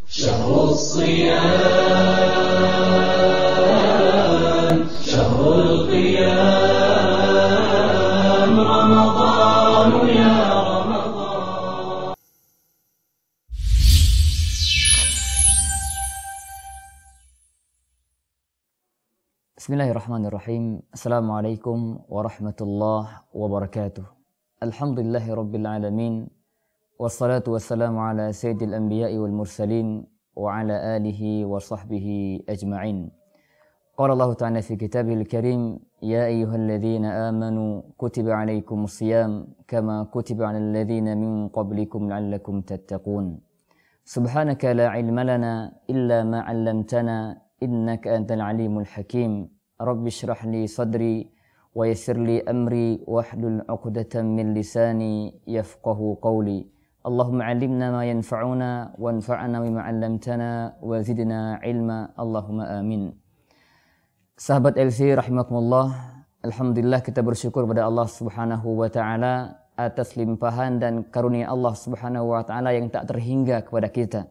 شهر الصيام شهر القيام رمضان يا رمضان. Bismillahirrahmanirrahim. Assalamualaikum warahmatullahi wabarakatuh. Alhamdulillahi rabbil alamin. Wassalatu wassalamu ala sayyidil anbiya'i wal mursalin wa ala alihi wa sahbihi ajma'in. Qala Allah ta'ala fi kitabihil karim, ya ayyuhalladzina amanu kutiba alaikumus siyam kama kutiba alal ladzina min qablikum la'allakum tattaqun. Subhanaka la ilma lana illa ma 'allamtana innaka antal alimul hakim. Rabbi shrah li sadri wa yassir li amri wahlul 'uqdatam min lisani yafqahu qawli. Allahumma 'allimna ma yanfa'una wanfa'na bima 'allamtana wa zidna ilma. Allahumma amin. Sahabat LC rahimakumullah, alhamdulillah kita bersyukur pada Allah Subhanahu wa taala atas limpahan dan karunia Allah Subhanahu wa taala yang tak terhingga kepada kita.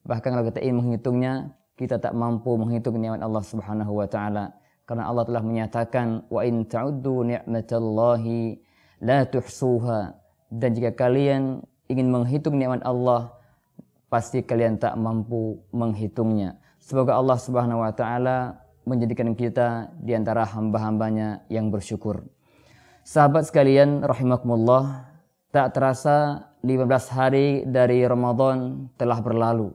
Bahkan kalau kita ingin menghitungnya, kita tak mampu menghitung nikmat Allah Subhanahu wa taala, karena Allah telah menyatakan wa in ta'uddu ni'matallahi la tuhsuha, dan jika kalian ingin menghitung nikmat Allah pasti kalian tak mampu menghitungnya. Semoga Allah Subhanahu wa taala menjadikan kita di antara hamba-hambanya yang bersyukur. Sahabat sekalian rahimakumullah, tak terasa 15 hari dari Ramadan telah berlalu.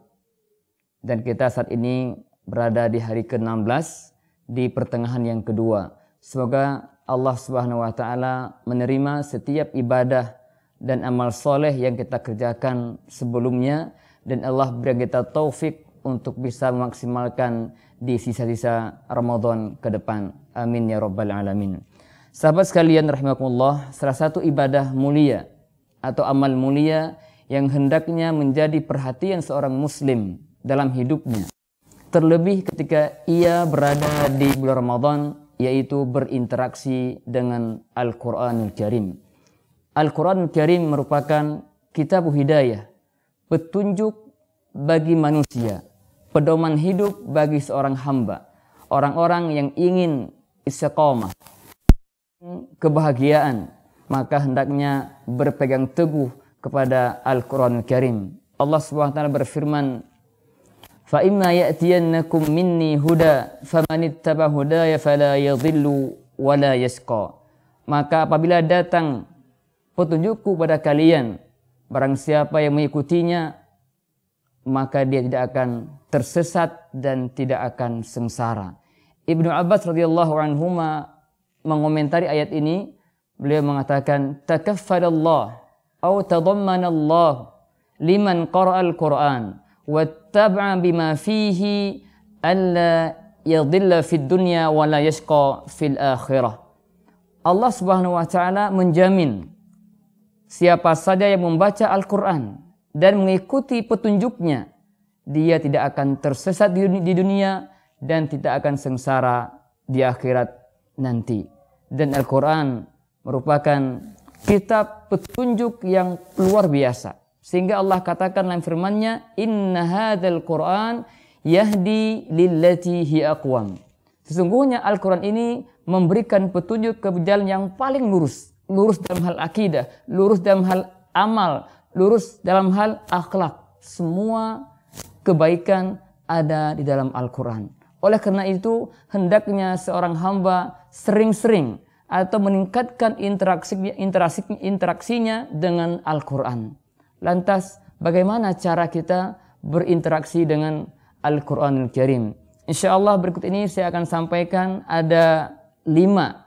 Dan kita saat ini berada di hari ke-16 di pertengahan yang kedua. Semoga Allah Subhanahu wa taala menerima setiap ibadah dan amal soleh yang kita kerjakan sebelumnya, dan Allah beri kita taufik untuk bisa memaksimalkan di sisa-sisa Ramadan ke depan. Amin ya rabbal alamin. Sahabat sekalian rahimakumullah, salah satu ibadah mulia atau amal mulia yang hendaknya menjadi perhatian seorang muslim dalam hidupnya, terlebih ketika ia berada di bulan Ramadan, yaitu berinteraksi dengan Al-Quranul Karim. Al-Quranul Karim merupakan kitab hidayah, petunjuk bagi manusia, pedoman hidup bagi seorang hamba, orang-orang yang ingin istiqamah, kebahagiaan, maka hendaknya berpegang teguh kepada Al-Quranul Karim. Allah Subhanahu wa taala berfirman, fa imma ya'tiyannakum minni huda famanittaba hudaya fala yadhillu wala yasqa. Maka apabila datang petunjukku pada kalian, barang siapa yang mengikutinya maka dia tidak akan tersesat dan tidak akan sengsara. Ibnu Abbas radhiyallahu anhuma mengomentari ayat ini, beliau mengatakan takaffalallah atau tadammanallah liman qara'al Qur'an wattaba'a bima fihi alla yadhilla fid dunya wa la yashqa fil akhirah. Allah Subhanahu wa taala menjamin siapa saja yang membaca Al-Quran dan mengikuti petunjuknya, dia tidak akan tersesat di dunia dan tidak akan sengsara di akhirat nanti. Dan Al-Quran merupakan kitab petunjuk yang luar biasa, sehingga Allah katakan dalam firman-Nya, inna hadzal Qur'an yahdi lillati hi aqwam. Sesungguhnya Al-Quran ini memberikan petunjuk ke jalan yang paling lurus. Lurus dalam hal akidah, lurus dalam hal amal, lurus dalam hal akhlak. Semua kebaikan ada di dalam Al-Quran. Oleh karena itu, hendaknya seorang hamba sering-sering atau meningkatkan interaksinya dengan Al-Quran. Lantas, bagaimana cara kita berinteraksi dengan Al-Quranul Karim? Insyaallah berikut ini saya akan sampaikan ada 5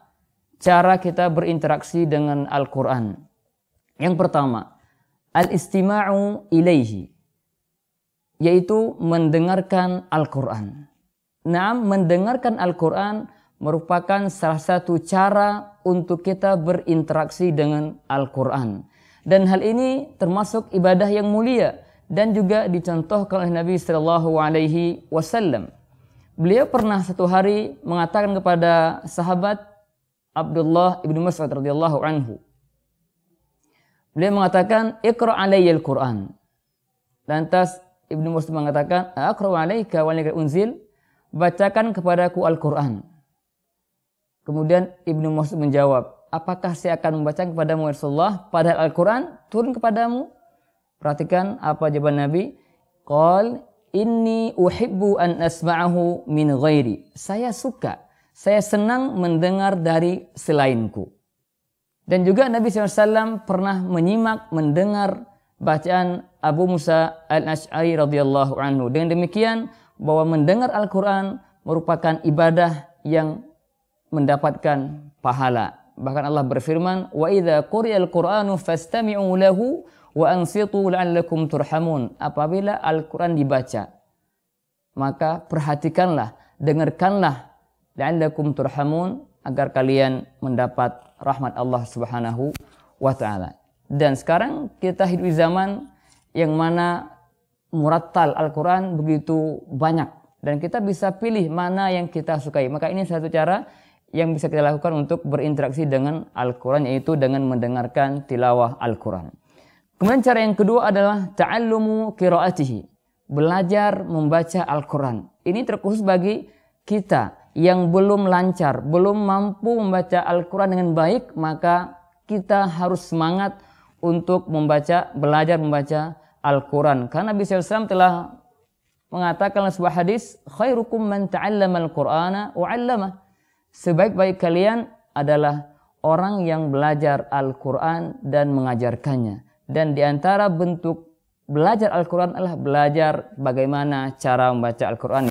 cara kita berinteraksi dengan Al-Quran. Yang pertama, al-istima'u ilaihi, yaitu mendengarkan Al-Quran. Nah, mendengarkan Al-Quran merupakan salah satu cara untuk kita berinteraksi dengan Al-Quran. Dan hal ini termasuk ibadah yang mulia dan juga dicontohkan oleh Nabi sallallahu alaihi wasallam. Beliau pernah satu hari mengatakan kepada sahabat Abdullah ibnu Mas'ud radhiyallahu anhu, beliau mengatakan, "Iqra' alayyal Qur'an." Lantas Ibnu Mas'ud mengatakan, "Aqra'u 'alaika wa 'alaika unzil?" Bacakan kepadaku Al-Qur'an. Kemudian Ibnu Mas'ud menjawab, "Apakah saya akan membaca kepadamu Rasulullah padahal Al-Qur'an turun kepadamu?" Perhatikan apa jawaban Nabi. Qal inni uhibbu an asma'ahu min ghairi. Saya suka, saya senang mendengar dari selainku. Dan juga Nabi SAW pernah menyimak, mendengar bacaan Abu Musa al-Ash'ari radhiyallahu anhu. Dengan demikian bahwa mendengar Al-Quran merupakan ibadah yang mendapatkan pahala. Bahkan Allah berfirman, "Wa idza quri'al Qur'anu fastami'u lahu wa ansitu la'allakum turhamun." Apabila Al-Quran dibaca, maka perhatikanlah, dengarkanlah, la'allakum turhamun, agar kalian mendapat rahmat Allah Subhanahu wa taala. Dan sekarang kita hidup di zaman yang mana murattal Al-Quran begitu banyak dan kita bisa pilih mana yang kita sukai. Maka ini satu cara yang bisa kita lakukan untuk berinteraksi dengan Al-Quran, yaitu dengan mendengarkan tilawah Al-Quran. Kemudian cara yang kedua adalah ta'allumu qiraatihi, belajar membaca Al-Quran. Ini terkhusus bagi kita yang belum lancar, belum mampu membaca Al-Quran dengan baik, maka kita harus semangat untuk belajar membaca Al-Quran. Karena Nabi SAW telah mengatakan dalam sebuah hadis, khairukum man ta'allama al-Qur'ana wa 'allamah. Sebaik-baik kalian adalah orang yang belajar Al-Quran dan mengajarkannya. Dan di antara bentuk belajar Al-Quran adalah belajar bagaimana cara membaca Al-Quran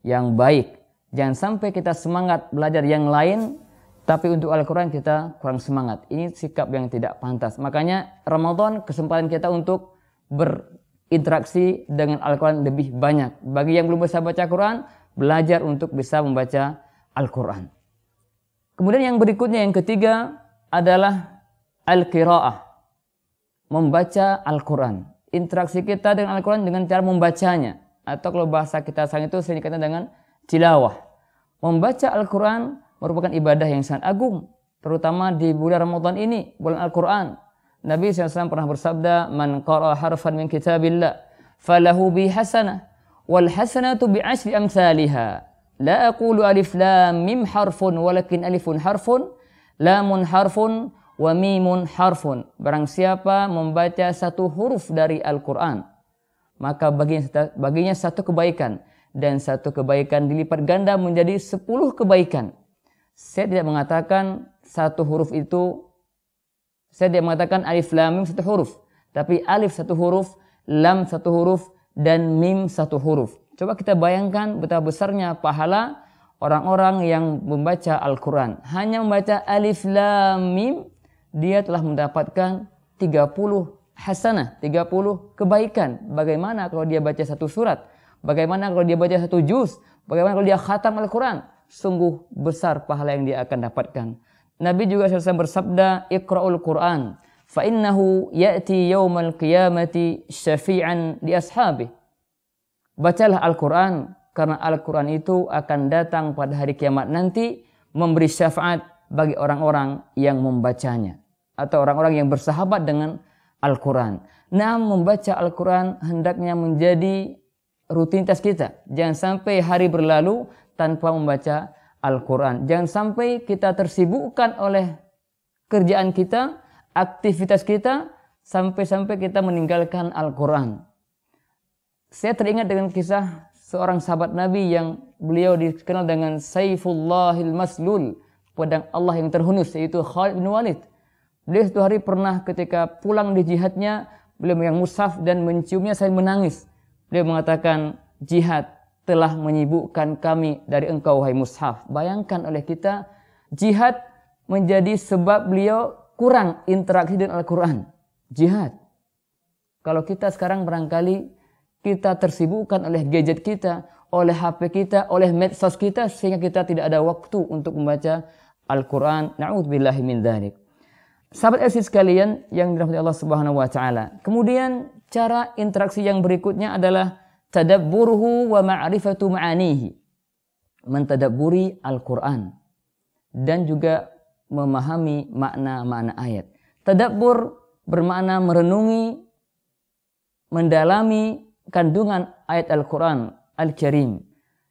yang baik. Jangan sampai kita semangat belajar yang lain, tapi untuk Al-Quran kita kurang semangat. Ini sikap yang tidak pantas. Makanya Ramadan kesempatan kita untuk berinteraksi dengan Al-Quran lebih banyak. Bagi yang belum bisa baca Al-Quran, belajar untuk bisa membaca Al-Quran. Kemudian yang berikutnya, yang ketiga adalah Al-Qira'ah, membaca Al-Quran. Interaksi kita dengan Al-Quran dengan cara membacanya. Atau kalau bahasa kita sekarang itu sering dikatakan dengan tilawah. Membaca Al-Quran merupakan ibadah yang sangat agung, terutama di bulan Ramadan ini, bulan Al-Quran. Nabi SAW pernah bersabda, "Man qara'a harfan min kitabillah, falahu bi hasanah, wal hasanatu bi 'ashri amsalihha. La aqulu alif lam mim harfun, walakin alifun harfun, lamun harfun, wa mimun harfun." Barang siapa membaca satu huruf dari Al-Quran, maka baginya satu kebaikan, dan satu kebaikan dilipat ganda menjadi 10 kebaikan. Saya tidak mengatakan satu huruf itu, saya tidak mengatakan alif lam mim satu huruf, tapi alif satu huruf, lam satu huruf, dan mim satu huruf. Coba kita bayangkan betapa besarnya pahala orang-orang yang membaca Al-Quran. Hanya membaca alif lam mim, dia telah mendapatkan 30 hasanah, 30 kebaikan. Bagaimana kalau dia baca satu surat? Bagaimana kalau dia baca satu juz? Bagaimana kalau dia khatam Al-Quran? Sungguh besar pahala yang dia akan dapatkan. Nabi juga SAW bersabda, "Iqra'ul Qur'an, fa innahu ya'ti yawmal qiyamati syafi'an li ashabi." Bacalah Al-Quran, karena Al-Quran itu akan datang pada hari kiamat nanti memberi syafaat bagi orang-orang yang membacanya, atau orang-orang yang bersahabat dengan Al-Quran. Nah, membaca Al-Quran hendaknya menjadi rutinitas kita. Jangan sampai hari berlalu tanpa membaca Al-Quran. Jangan sampai kita tersibukkan oleh kerjaan kita, aktivitas kita, sampai-sampai kita meninggalkan Al-Quran. Saya teringat dengan kisah seorang sahabat Nabi yang beliau dikenal dengan Saifullahil Maslul, pedang Allah yang terhunus, yaitu Khalid bin Walid. Beliau suatu hari pernah ketika pulang di jihadnya, beliau memegang mushaf dan menciumnya sambil menangis. Beliau mengatakan, "Jihad telah menyibukkan kami dari engkau, wahai mushaf." Bayangkan oleh kita, jihad menjadi sebab beliau kurang interaksi dengan Al-Quran. Jihad. Kalau kita sekarang barangkali kita tersibukkan oleh gadget kita, oleh HP kita, oleh medsos kita, sehingga kita tidak ada waktu untuk membaca Al-Quran. Na'udzubillahi min dzalik. Sahabat eksis sekalian yang dirahmati Allah Subhanahu wa taala. Kemudian cara interaksi yang berikutnya adalah tadabburuhu wa ma'rifatu ma'anihi. Mentadabburi Al-Quran dan juga memahami makna-makna ayat. Tadabbur bermakna merenungi, mendalami, kandungan ayat Al-Quran Al-Karim.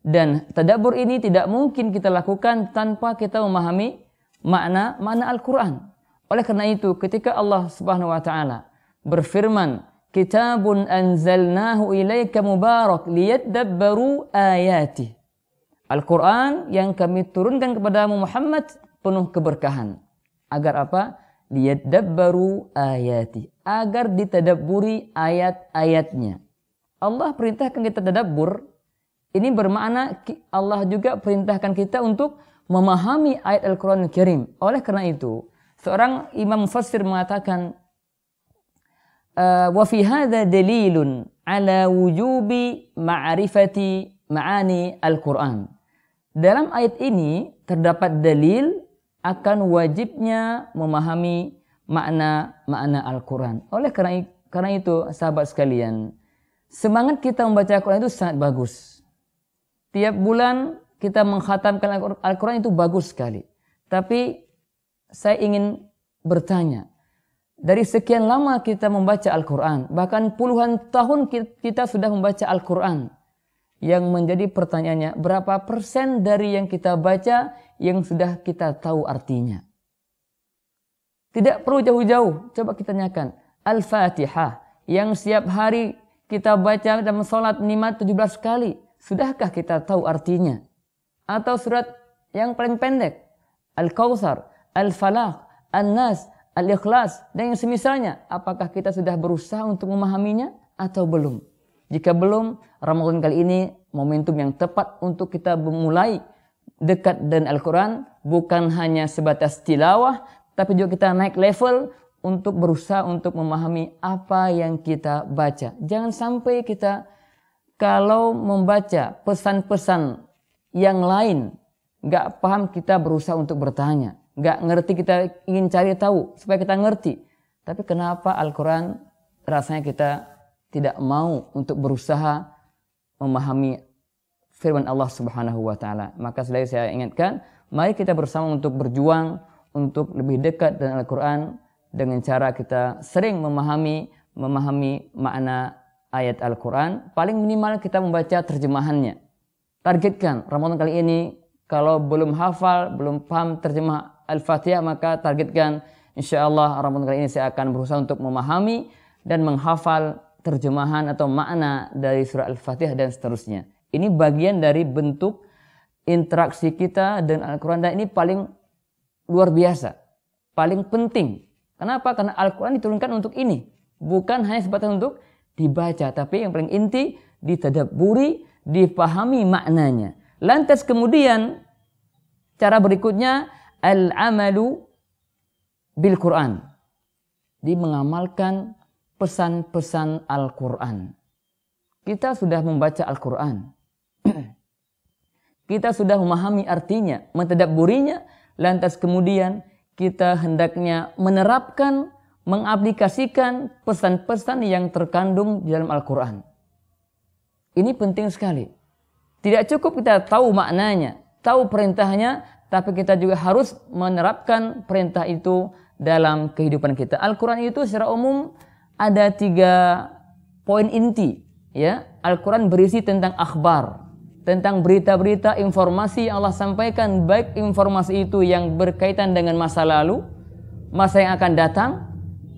Dan tadabbur ini tidak mungkin kita lakukan tanpa kita memahami makna Al-Quran. Oleh karena itu, ketika Allah Subhanahu wa taala berfirman, "Kitabun anzalnahu ilaika mubarak liyadabbaru ayati." Al-Quran yang kami turunkan kepadamu Muhammad penuh keberkahan. Agar apa? Liyadabbaru ayati. Agar ditadabburi ayat-ayatnya. Allah perintahkan kita tadabbur. Ini bermakna Allah juga perintahkan kita untuk memahami ayat Al-Quran Al-Karim. Oleh karena itu, seorang imam mufassir mengatakan, wa fi hadza dalilun ala wujubi ma'rifati ma'ani Al-Quran. Dalam ayat ini terdapat dalil akan wajibnya memahami makna Al-Quran. Oleh karena itu, sahabat sekalian, semangat kita membaca Al-Quran itu sangat bagus. Tiap bulan kita mengkhatamkan Al-Quran itu bagus sekali. Tapi saya ingin bertanya, dari sekian lama kita membaca Al-Quran, bahkan puluhan tahun kita sudah membaca Al-Quran, yang menjadi pertanyaannya, berapa persen dari yang kita baca yang sudah kita tahu artinya? Tidak perlu jauh-jauh, coba kita tanyakan. Al-Fatihah, yang setiap hari kita baca dalam sholat 17 kali, sudahkah kita tahu artinya? Atau surat yang paling pendek, Al-Kautsar, Al-Falaq, An-Nas, Al-Ikhlas, dan yang semisalnya, apakah kita sudah berusaha untuk memahaminya atau belum? Jika belum, Ramadan kali ini momentum yang tepat untuk kita memulai dekat dengan Al-Quran, bukan hanya sebatas tilawah, tapi juga kita naik level untuk berusaha untuk memahami apa yang kita baca. Jangan sampai kita kalau membaca pesan-pesan yang lain, nggak paham, kita berusaha untuk bertanya. Nggak ngerti, kita ingin cari tahu supaya kita ngerti. Tapi kenapa Al-Quran rasanya kita tidak mau untuk berusaha memahami firman Allah Subhanahu wa taala. Maka sekali saya ingatkan, mari kita bersama untuk berjuang untuk lebih dekat dengan Al-Quran dengan cara kita sering memahami makna ayat Al-Quran. Paling minimal kita membaca terjemahannya. Targetkan Ramadan kali ini, kalau belum hafal, belum paham terjemah Al-Fatihah, maka targetkan insyaallah Ramadan kali ini saya akan berusaha untuk memahami dan menghafal terjemahan atau makna dari surah Al-Fatihah dan seterusnya. Ini bagian dari bentuk interaksi kita dengan Al-Quran, dan ini paling luar biasa, paling penting. Kenapa? Karena Al-Quran diturunkan untuk ini, bukan hanya sebatas untuk dibaca, tapi yang paling inti ditadabburi, dipahami maknanya. Lantas kemudian cara berikutnya al-amalu bil Quran, di mengamalkan pesan-pesan Al-Quran. Kita sudah membaca Al-Quran, kita sudah memahami artinya, mentadabburinya, lantas kemudian kita hendaknya menerapkan, mengaplikasikan pesan-pesan yang terkandung di dalam Al-Quran. Ini penting sekali. Tidak cukup kita tahu maknanya, tahu perintahnya, tapi kita juga harus menerapkan perintah itu dalam kehidupan kita. Al-Quran itu secara umum ada 3 poin inti. Ya, Al-Quran berisi tentang akhbar, tentang berita-berita, informasi yang Allah sampaikan, baik informasi itu yang berkaitan dengan masa lalu, masa yang akan datang,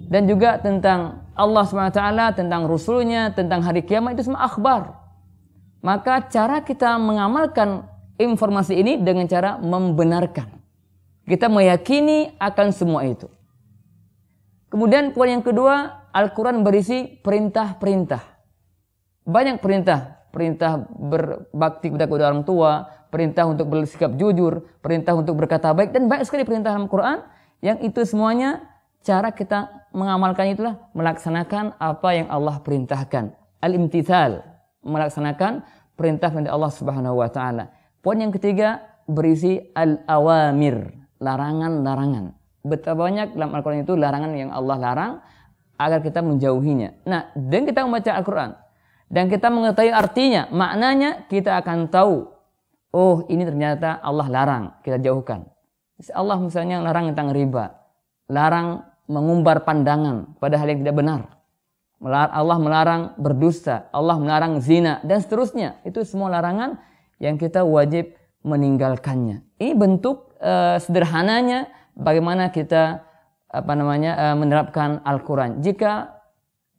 dan juga tentang Allah SWT, tentang Rasulnya, tentang hari kiamat, itu semua akhbar. Maka cara kita mengamalkan informasi ini dengan cara membenarkan. Kita meyakini akan semua itu. Kemudian poin yang kedua, Al-Quran berisi perintah-perintah. Banyak perintah. Perintah berbakti kepada kedua orang tua, perintah untuk bersikap jujur, perintah untuk berkata baik, dan banyak sekali perintah dalam Quran, yang itu semuanya cara kita mengamalkan itulah melaksanakan apa yang Allah perintahkan. Al-imtithal, melaksanakan perintah-perintah Allah Subhanahu wa taala. Poin yang ketiga berisi al-awamir, larangan-larangan. Betapa banyak dalam Al-Quran itu larangan yang Allah larang agar kita menjauhinya. Nah, dengan kita membaca Al-Quran dan kita mengetahui artinya, maknanya, kita akan tahu, oh ini ternyata Allah larang, kita jauhkan. Allah misalnya larang tentang riba, larang mengumbar pandangan pada hal yang tidak benar, Allah melarang berdusta, Allah melarang zina, dan seterusnya. Itu semua larangan yang kita wajib meninggalkannya. Ini bentuk sederhananya bagaimana kita menerapkan Al-Quran. Jika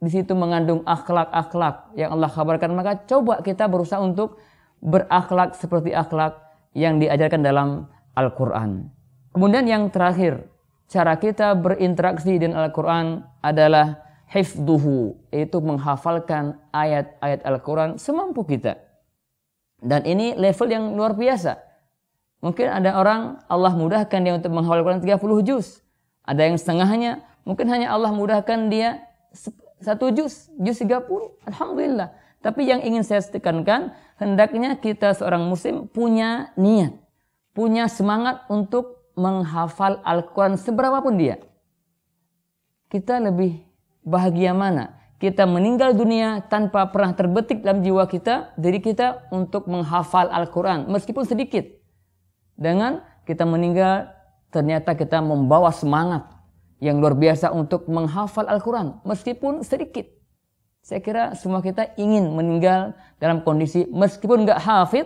di situ mengandung akhlak-akhlak yang Allah kabarkan, maka coba kita berusaha untuk berakhlak seperti akhlak yang diajarkan dalam Al-Quran. Kemudian yang terakhir, cara kita berinteraksi dengan Al-Quran adalah hifdhuhu, yaitu menghafalkan ayat-ayat Al-Quran semampu kita. Dan ini level yang luar biasa. Mungkin ada orang Allah mudahkan dia untuk menghafal Al-Quran 30 juz. Ada yang setengahnya, mungkin hanya Allah mudahkan dia 1 juz 30. Alhamdulillah. Tapi yang ingin saya tekankan, hendaknya kita seorang muslim punya niat, punya semangat untuk menghafal Al-Quran seberapapun dia. Kita lebih bahagia mana? Kita meninggal dunia tanpa pernah terbetik dalam jiwa kita, diri kita untuk menghafal Al-Quran meskipun sedikit. Dengan kita meninggal ternyata kita membawa semangat yang luar biasa untuk menghafal Al-Quran meskipun sedikit. Saya kira semua kita ingin meninggal dalam kondisi meskipun nggak hafid,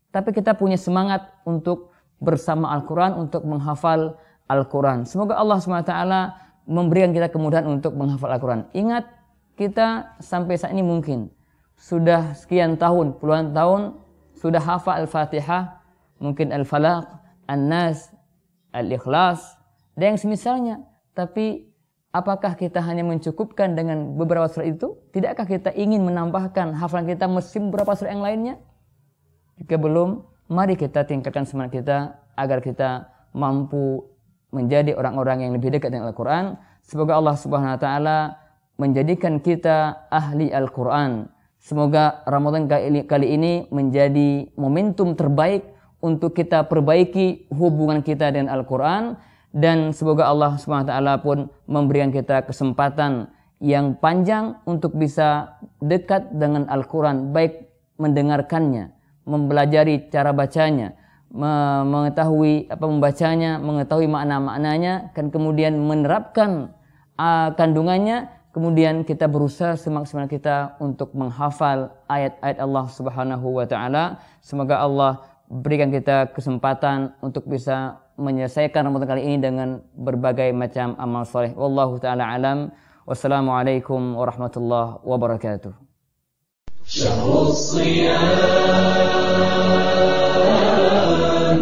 tapi kita punya semangat untuk bersama Al-Quran, untuk menghafal Al-Quran. Semoga Allah SWT memberikan kita kemudahan untuk menghafal Al-Quran. Ingat, kita sampai saat ini mungkin sudah sekian tahun, puluhan tahun, sudah hafal Al-Fatihah, mungkin Al-Falaq, An-Nas, Al-Ikhlas, dan yang semisalnya. Tapi apakah kita hanya mencukupkan dengan beberapa surat itu? Tidakkah kita ingin menambahkan hafalan kita mesti beberapa surat yang lainnya? Jika belum, mari kita tingkatkan semangat kita agar kita mampu menjadi orang-orang yang lebih dekat dengan Al-Quran. Semoga Allah Subhanahu wa taala menjadikan kita ahli Al-Quran. Semoga Ramadan kali ini menjadi momentum terbaik untuk kita perbaiki hubungan kita dengan Al-Quran, dan semoga Allah Subhanahu wa taala pun memberikan kita kesempatan yang panjang untuk bisa dekat dengan Al-Quran, baik mendengarkannya, mempelajari cara bacanya, mengetahui membacanya, mengetahui makna-maknanya, dan kemudian menerapkan kandungannya. Kemudian kita berusaha semaksimal kita untuk menghafal ayat-ayat Allah Subhanahu wa taala. Semoga Allah berikan kita kesempatan untuk bisa menyelesaikan Ramadan kali ini dengan berbagai macam amal saleh. Wallahu taala alam. Wassalamualaikum warahmatullahi wabarakatuh. Syahrul Shiyam,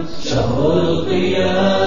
Syahrul Qiyam.